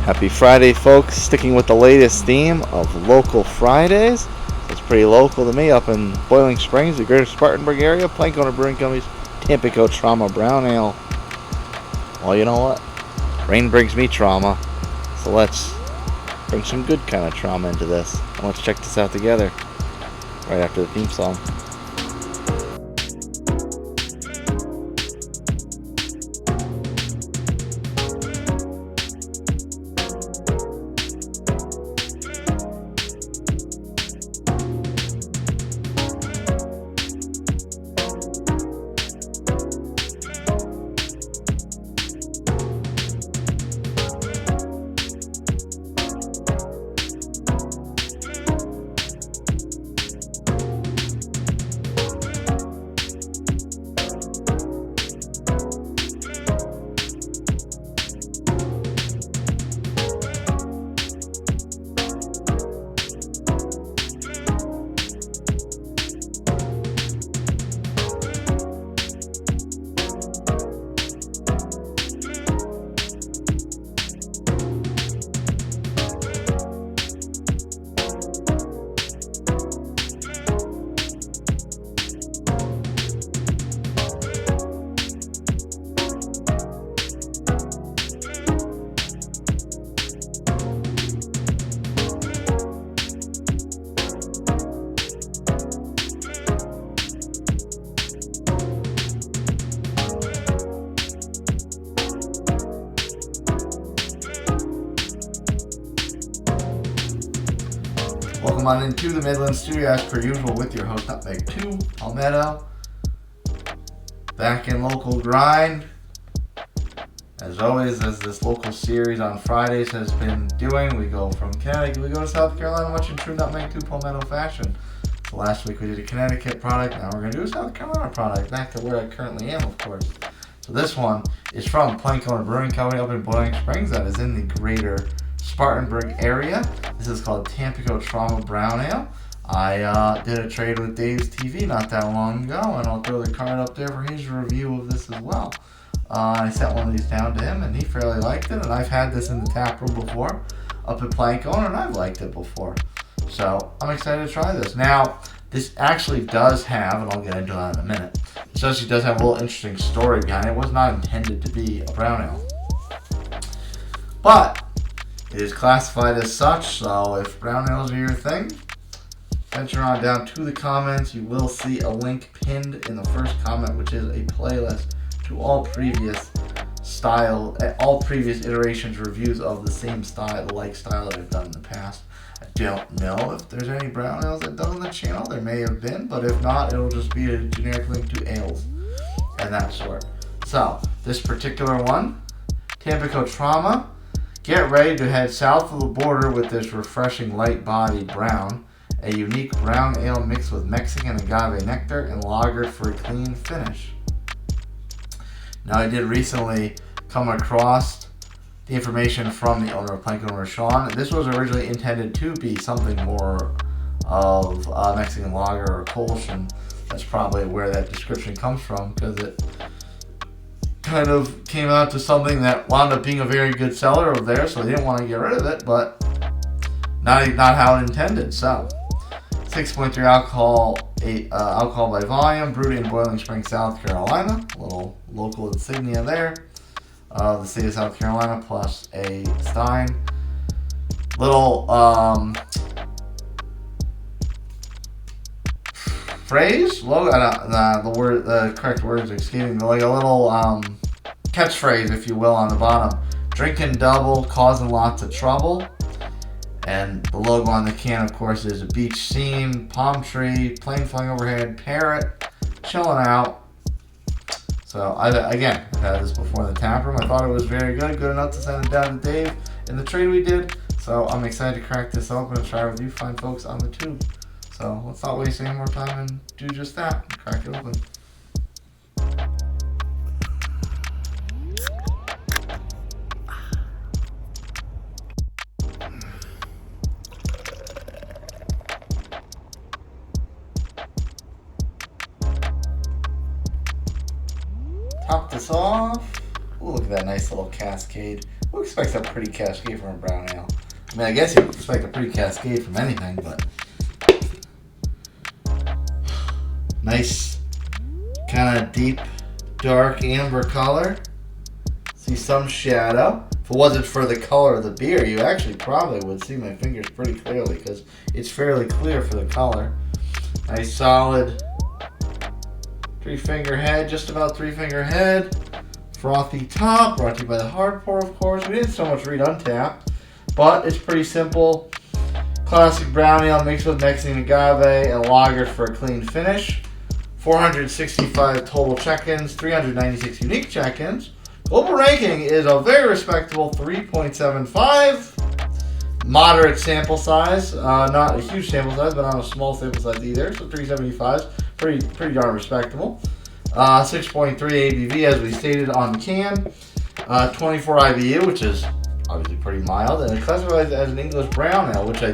Happy Friday, folks. Sticking with the latest theme of local Fridays. It's pretty local to me up in Boiling Springs, the greater Spartanburg area. Plankowner Brewing Company's Tampico Trauma Brown Ale. Well, you know what? Rain brings me trauma. So let's bring some good kind of trauma into this. And let's check this out together right after the theme song. Welcome on into the Midland Studio as per usual with your host Nutmeg 2, Palmetto. Back in local grind. As always, as this local series on Fridays has been doing, we go from Connecticut, we go to South Carolina, much in true Nutmeg 2 Palmetto fashion. So last week we did a Connecticut product, now we're going to do a South Carolina product, back to where I currently am, of course. So this one is from Plankowner Brewing Company up in Boiling Springs, that is in the greater Spartanburg area. This is called Tampico Trauma Brown Ale. I did a trade with Dave's TV not that long ago, and I'll throw the card up there for his review of this as well. I sent one of these down to him, and he fairly liked it, and I've had this in the tap room before, up at Plankowner, and I've liked it before. So I'm excited to try this. Now, this actually does have, and I'll get into that in a minute, this actually does have a little interesting story behind it. It was not intended to be a brown ale. But it is classified as such, so if brown ales are your thing, venture on down to the comments. You will see a link pinned in the first comment, which is a playlist to all previous iterations, reviews of the same style, the like style that I've done in the past. I don't know if there's any brown ales I've done on the channel. There may have been, but if not, it'll just be a generic link to ales and that sort. So, this particular one, Tampico Trauma. Get ready to head south of the border with this refreshing light-bodied brown, a unique brown ale mixed with Mexican agave nectar and lagered for a clean finish. Now, I did recently come across the information from the owner of Plankowner, Sean. This was originally intended to be something more of a Mexican lager or Kolsch, and that's probably where that description comes from, because it kind of came out to something that wound up being a very good seller of theirs, so they didn't want to get rid of it, but not how it intended. So 6.3 alcohol, alcohol by volume, brewed in Boiling Springs, South Carolina. A little local insignia there. The state of South Carolina plus a Stein. Little phrase, logo, the correct words are escaping me, like a little catchphrase, if you will, on the bottom. Drinking double, causing lots of trouble. And the logo on the can, of course, is a beach scene, palm tree, plane flying overhead, parrot, chilling out. So, I've had this before in the tap room. I thought it was very good enough to send it down to Dave in the trade we did. So, I'm excited to crack this open and try it with you fine folks on the tube. So, let's not waste any more time and do just that. Crack it open. Top this off. Ooh, look at that nice little cascade Who expects a pretty cascade from a brown ale? I mean, I guess you would expect a pretty cascade from anything, but nice, kind of deep, dark amber color. See some shadow. If it wasn't for the color of the beer, you actually probably would see my fingers pretty clearly because it's fairly clear for the color. Nice solid 3-finger head, just about 3-finger head. Frothy top, brought to you by the hard pour, of course. We didn't so much read Untapped, but it's pretty simple. Classic brown ale mixed with Mexican agave and lagered for a clean finish. 465 total check-ins, 396 unique check-ins. Global ranking is a very respectable 3.75. Moderate sample size, not a huge sample size, but not a small sample size either. So 375 is pretty darn respectable. 6.3 ABV as we stated on the can. 24 IBU, which is obviously pretty mild, and it's classified as an English brown ale, which I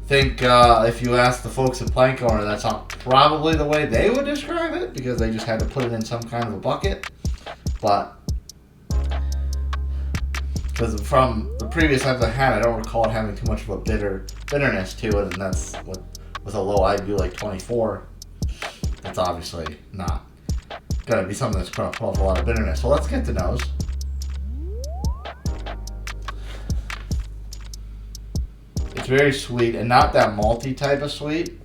think if you ask the folks at Plankowner, that's not probably the way they would describe it because they just had to put it in some kind of a bucket. But because from the previous times I had, I don't recall it having too much of a bitterness to it, and that's what with a low IBU like 24, that's obviously not going to be something that's going to pull off a lot of bitterness. So let's get the nose. It's very sweet and not that malty type of sweet.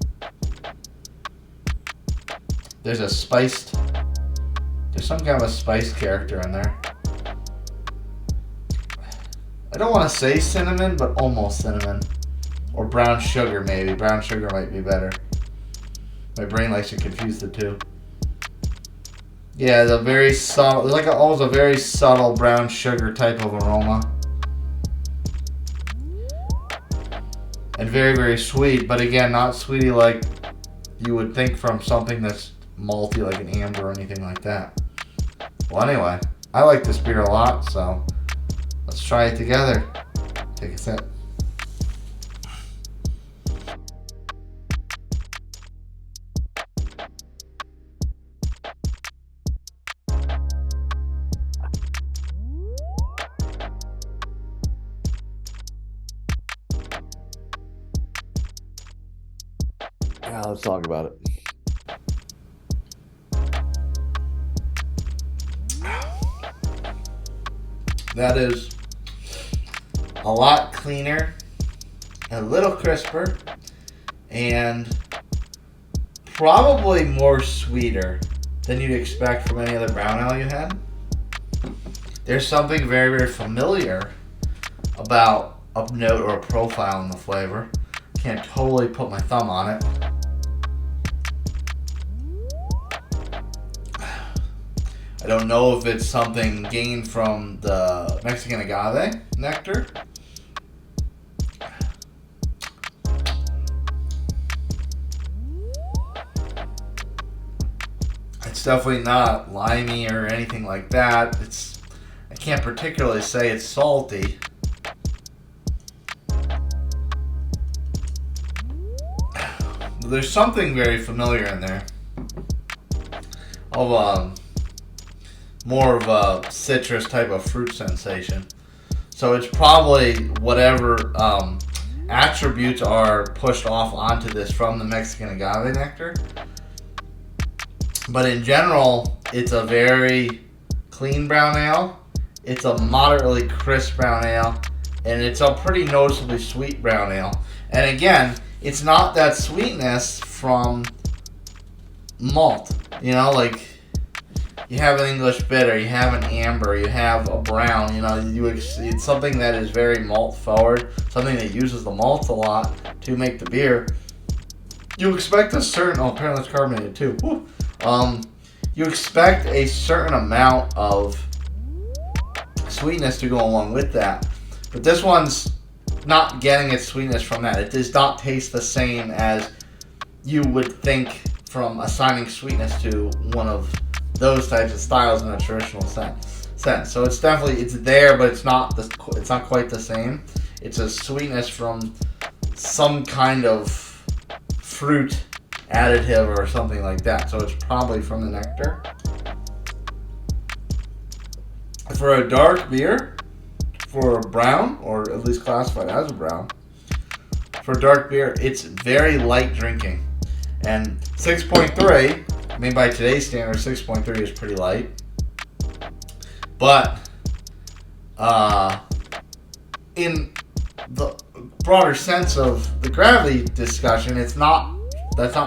There's some kind of a spiced character in there. I don't want to say cinnamon, but almost cinnamon. Or brown sugar, maybe. Brown sugar might be better. My brain likes to confuse the two. Yeah, the very subtle, like almost a very subtle brown sugar type of aroma. And very, very sweet, but again, not sweety like you would think from something that's malty like an amber or anything like that. Well, anyway, I like this beer a lot, so let's try it together. Take a sip. Yeah, let's talk about it. That is a lot cleaner, a little crisper, and probably more sweeter than you'd expect from any other brown ale you had. There's something very, very familiar about a note or a profile in the flavor. Can't totally put my thumb on it. I don't know if it's something gained from the Mexican agave nectar. It's definitely not limey or anything like that. I can't particularly say it's salty. There's something very familiar in there of more of a citrus type of fruit sensation. So it's probably whatever attributes are pushed off onto this from the Mexican agave nectar. But in general, it's a very clean brown ale. It's a moderately crisp brown ale. And it's a pretty noticeably sweet brown ale. And again, it's not that sweetness from malt. You know, like you have an English bitter, you have an amber, you have a brown. You know, it's something that is very malt forward, something that uses the malts a lot to make the beer. You expect a certain, apparently it's carbonated too. Whew. You expect a certain amount of sweetness to go along with that, but this one's not getting its sweetness from that. It does not taste the same as you would think from assigning sweetness to one of those types of styles in a traditional sense. So it's there, but it's not quite the same. It's a sweetness from some kind of fruit additive or something like that. So it's probably from the nectar. For a dark beer, for brown, or at least classified as a brown. For dark beer, it's very light drinking. And 6.3, I mean, by today's standards, 6.3 is pretty light. But in the broader sense of the gravity discussion, that's not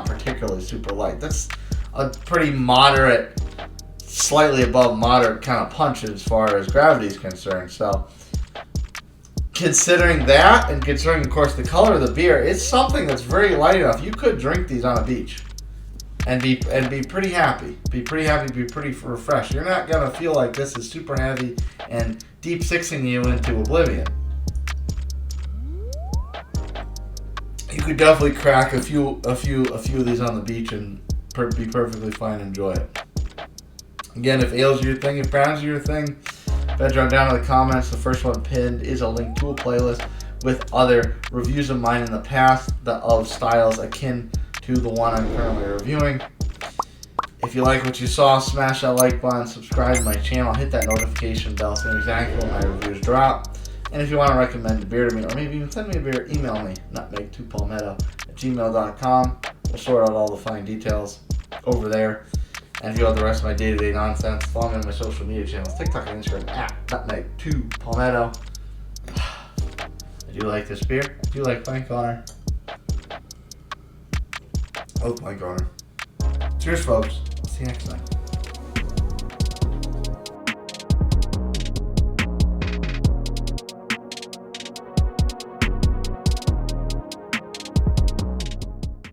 particularly super light. That's a pretty moderate, slightly above moderate kind of punch as far as gravity is concerned. So considering that, and considering, of course, the color of the beer, it's something that's very light enough. You could drink these on a beach and be pretty happy. Be pretty refreshed. You're not gonna feel like this is super heavy and deep sixing you into oblivion. You could definitely crack a few of these on the beach and be perfectly fine and enjoy it. Again, if ales are your thing, if browns are your thing, drop down in the comments. The first one pinned is a link to a playlist with other reviews of mine in the past of styles akin to the one I'm currently reviewing. If you like what you saw, smash that like button, subscribe to my channel, hit that notification bell so you know exactly when my reviews drop. And if you want to recommend a beer to me, or maybe even send me a beer, email me, nutmeg2palmetto@gmail.com. We'll sort out all the fine details over there. And if you want the rest of my day-to-day nonsense, follow me on my social media channels, TikTok and Instagram, @nutmeg2palmetto. I do like this beer. I do like Plankowner. Oh, Plankowner. Cheers, folks. See you next time.